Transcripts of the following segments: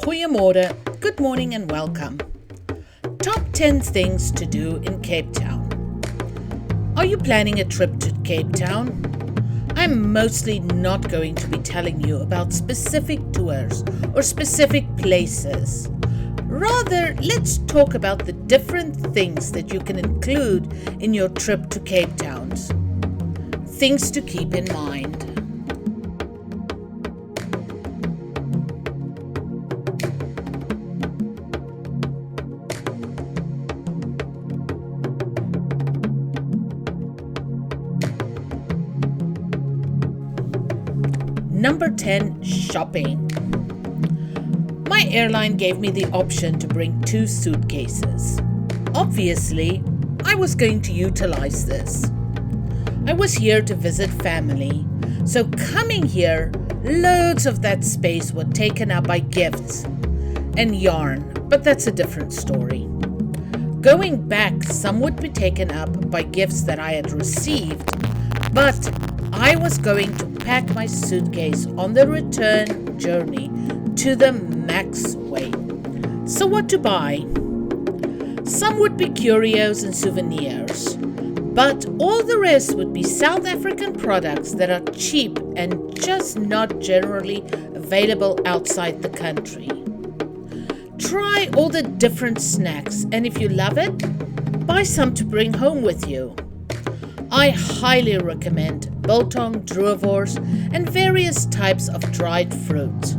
Goeiemorgen, good morning and welcome. Top 10 things to do in Cape Town. Are you planning a trip to Cape Town? I'm mostly not going to be telling you about specific tours or specific places. Rather, let's talk about the different things that you can include in your trip to Cape Town. Things to keep in mind. Number 10, shopping. My airline gave me the option to bring 2 suitcases. Obviously, I was going to utilize this. I was here to visit family, so coming here, loads of that space were taken up by gifts and yarn, but that's a different story. Going back, some would be taken up by gifts that I had received, but I was going to pack my suitcase on the return journey to the max weight. So what to buy? Some would be curios and souvenirs, but all the rest would be South African products that are cheap and just not generally available outside the country. Try all the different snacks, and if you love it, buy some to bring home with you. I highly recommend biltong, druivors, and various types of dried fruit.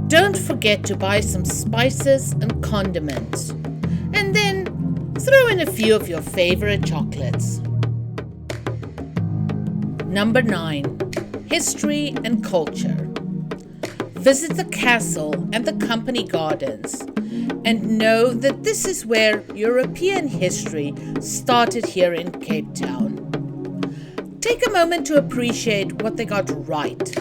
Don't forget to buy some spices and condiments, and then throw in a few of your favorite chocolates. Number 9, history and culture. Visit the castle and the company gardens and know that this is where European history started here in Cape Town. Take a moment to appreciate what they got right.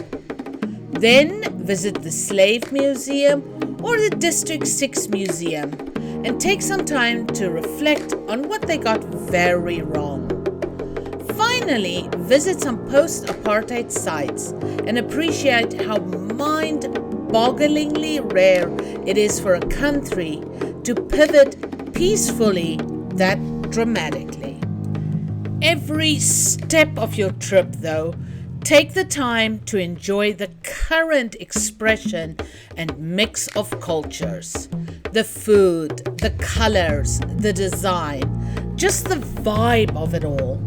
Then visit the Slave Museum or the District 6 Museum and take some time to reflect on what they got very wrong. Finally, visit some post-apartheid sites and appreciate how mind-bogglingly rare it is for a country to pivot peacefully that dramatically. Every step of your trip, though, take the time to enjoy the current expression and mix of cultures. The food, the colors, the design, just the vibe of it all.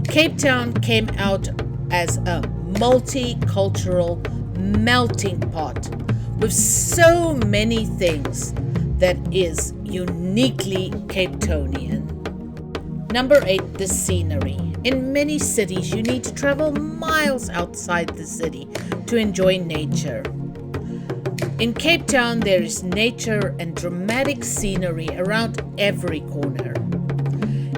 Cape Town came out as a multicultural melting pot with so many things that is uniquely Cape Townian. Number 8, the scenery. In many cities, you need to travel miles outside the city to enjoy nature. In Cape Town, there is nature and dramatic scenery around every corner.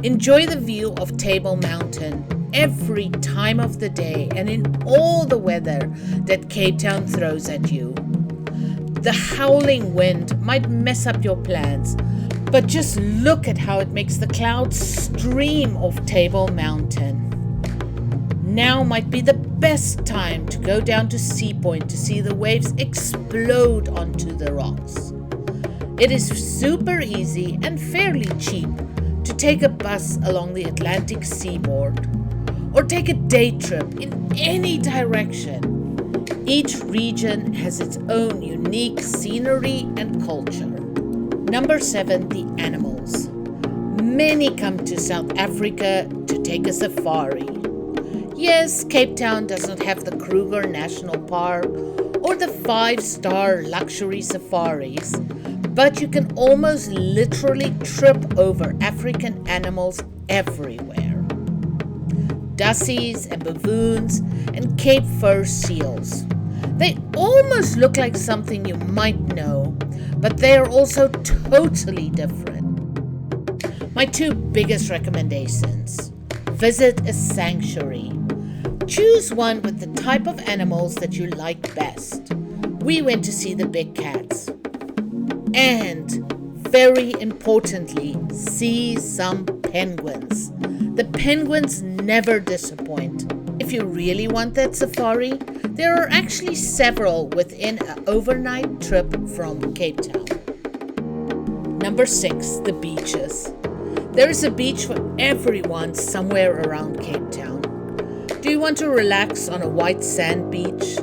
Enjoy the view of Table Mountain every time of the day and in all the weather that Cape Town throws at you. The howling wind might mess up your plans, but just look at how it makes the clouds stream off Table Mountain. Now might be the best time to go down to Sea Point to see the waves explode onto the rocks. It is super easy and fairly cheap to take a bus along the Atlantic seaboard or take a day trip in any direction. Each region has its own unique scenery and culture. Number 7, the animals. Many come to South Africa to take a safari. Yes, Cape Town does not have the Kruger National Park or the 5-star luxury safaris, but you can almost literally trip over African animals everywhere. Dussies and baboons and Cape fur seals. They almost look like something you might know, but they are also totally different. My 2 biggest recommendations. Visit a sanctuary. Choose one with the type of animals that you like best. We went to see the big cats. And very importantly, see some penguins. The penguins never disappoint. If you really want that safari, There are actually several within an overnight trip from Cape Town. Number 6, the beaches. There is a beach for everyone somewhere around Cape Town. Do you want to relax on a white sand beach?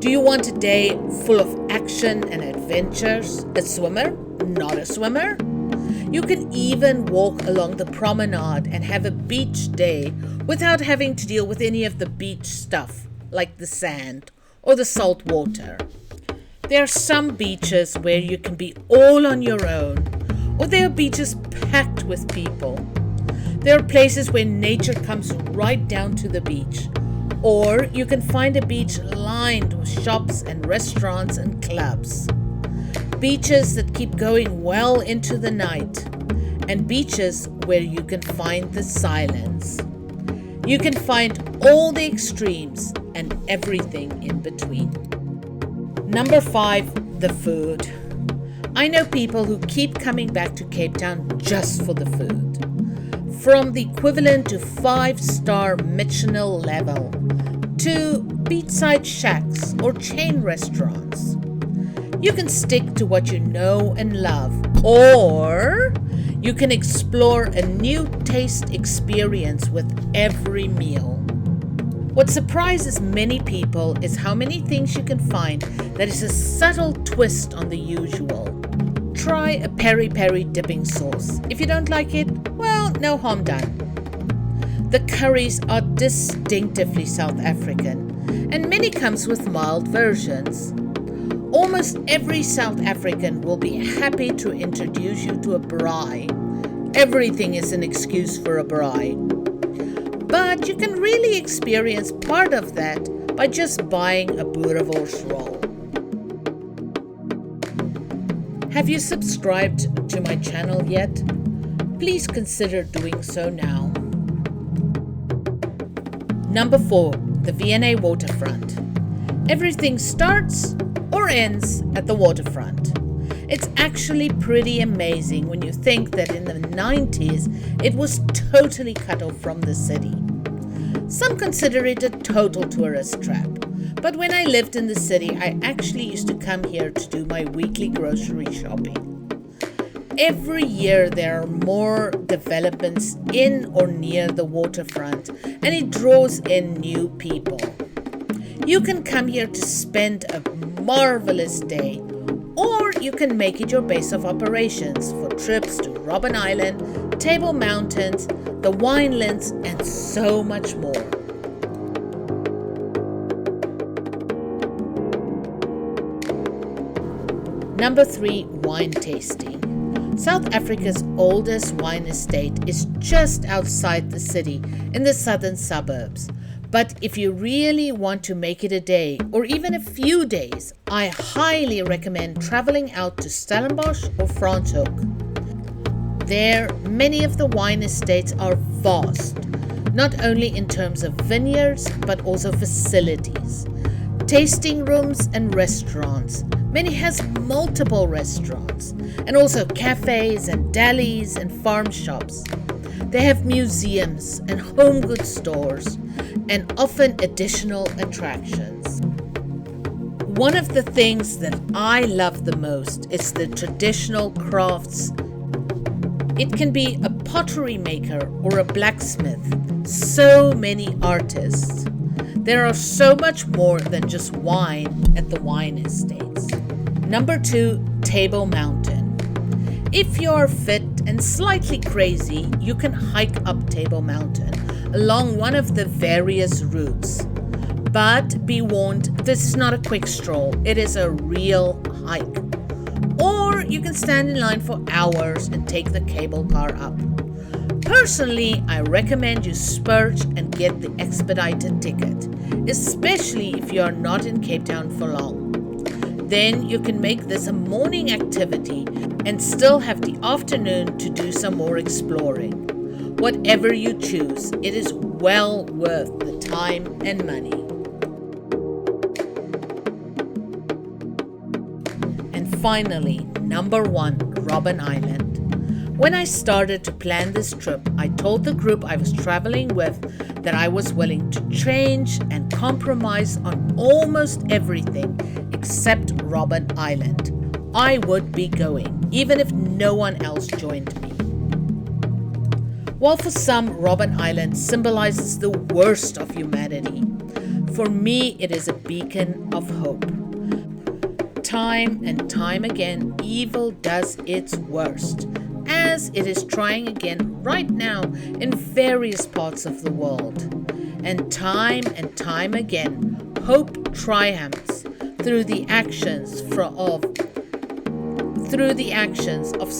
Do you want a day full of action and adventures? A swimmer? Not a swimmer? You can even walk along the promenade and have a beach day without having to deal with any of the beach stuff, like the sand or the salt water. There are some beaches where you can be all on your own, or there are beaches packed with people. There are places where nature comes right down to the beach, or you can find a beach lined with shops and restaurants and clubs. Beaches that keep going well into the night, and beaches where you can find the silence. You can find all the extremes and everything in between. Number 5, the food. I know people who keep coming back to Cape Town just for the food. From the equivalent to 5-star Michelin level to beachside shacks or chain restaurants. You can stick to what you know and love, or you can explore a new taste experience with every meal. What surprises many people is how many things you can find that is a subtle twist on the usual. Try a peri-peri dipping sauce. If you don't like it, well, no harm done. The curries are distinctively South African, and many comes with mild versions. Almost every South African will be happy to introduce you to a braai. Everything is an excuse for a braai. But you can really experience part of that by just buying a boerewors roll. Have you subscribed to my channel yet? Please consider doing so now. Number 4, the V&A Waterfront. Everything starts or ends at the waterfront. It's actually pretty amazing when you think that in the 90s it was totally cut off from the city. Some consider it a total tourist trap, but when I lived in the city, I actually used to come here to do my weekly grocery shopping. Every year there are more developments in or near the waterfront, and it draws in new people. You can come here to spend a marvelous day, or you can make it your base of operations for trips to Robben Island, Table Mountains, the winelands, and so much more. Number 3, wine tasting. South Africa's oldest wine estate is just outside the city in the southern suburbs. But if you really want to make it a day or even a few days, I highly recommend traveling out to Stellenbosch or Franschhoek. There, many of the wine estates are vast, not only in terms of vineyards, but also facilities, tasting rooms and restaurants. Many has multiple restaurants, and also cafes and delis and farm shops. They have museums and home goods stores, and often additional attractions. One of the things that I love the most is the traditional crafts. It can be a pottery maker or a blacksmith. So many artists. There are so much more than just wine at the wine estates. Number 2, Table Mountain. If you're fit and slightly crazy, you can hike up Table Mountain along one of the various routes. But be warned, this is not a quick stroll. It is a real hike. Or you can stand in line for hours and take the cable car up. Personally, I recommend you splurge and get the expedited ticket, especially if you are not in Cape Town for long. Then you can make this a morning activity and still have the afternoon to do some more exploring. Whatever you choose, it is well worth the time and money. And finally, number 1, Robben Island. When I started to plan this trip, I told the group I was traveling with that I was willing to change and compromise on almost everything except Robben Island. I would be going, even if no one else joined me. While for some, Robben Island symbolizes the worst of humanity, for me it is a beacon of hope. Time and time again, evil does its worst, as it is trying again right now in various parts of the world. And time again, hope triumphs through the actions of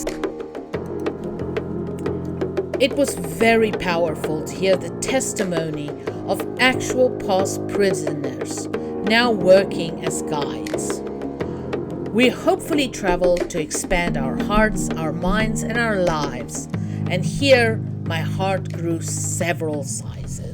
It was very powerful to hear the testimony of actual past prisoners now working as guides. We hopefully travel to expand our hearts, our minds, and our lives. And here my heart grew several sizes.